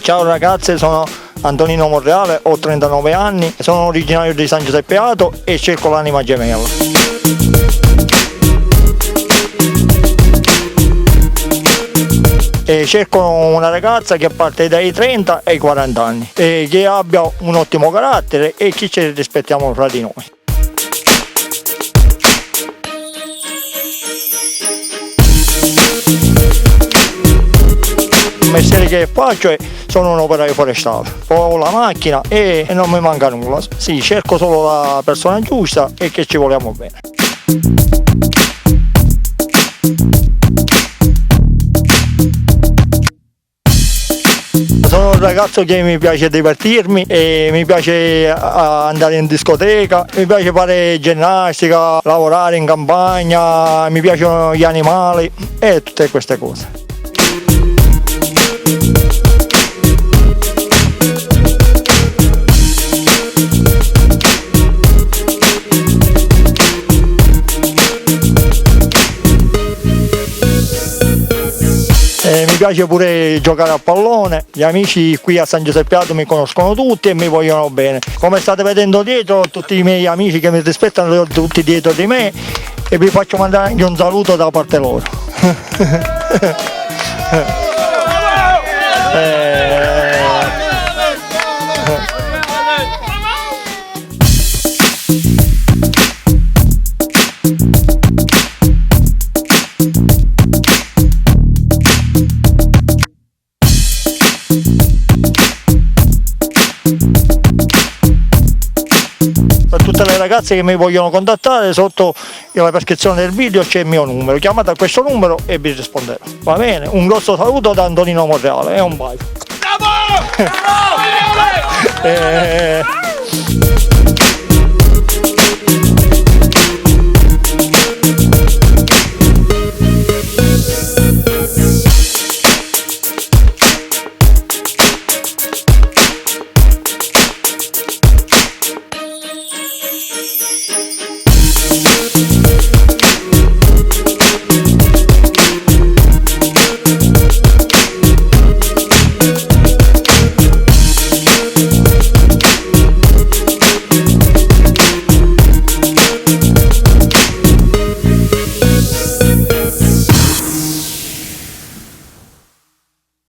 Ciao ragazze, sono Antonino Monreale, ho 39 anni, sono originario di San Giuseppe Ato e cerco l'anima gemella. E cerco una ragazza che parte dai 30 ai 40 anni e che abbia un ottimo carattere e che ci rispettiamo fra di noi. Il mestiere che faccio sono un operaio forestale, ho la macchina e non mi manca nulla. Sì, cerco solo la persona giusta e che ci vogliamo bene. Sono un ragazzo che mi piace divertirmi e mi piace andare in discoteca, mi piace fare ginnastica, lavorare in campagna, mi piacciono gli animali e tutte queste cose. Mi piace pure giocare a pallone, gli amici qui a San Giuseppe Ato mi conoscono tutti e mi vogliono bene. Come state vedendo dietro, tutti i miei amici che mi rispettano, tutti dietro di me e vi faccio mandare anche un saluto da parte loro. Per tutte le ragazze che mi vogliono contattare, sotto la descrizione del video c'è il mio numero, chiamate a questo numero e vi risponderò. Va bene? Un grosso saluto da Antonino Monreale e un bacio. Bravo! Bravo!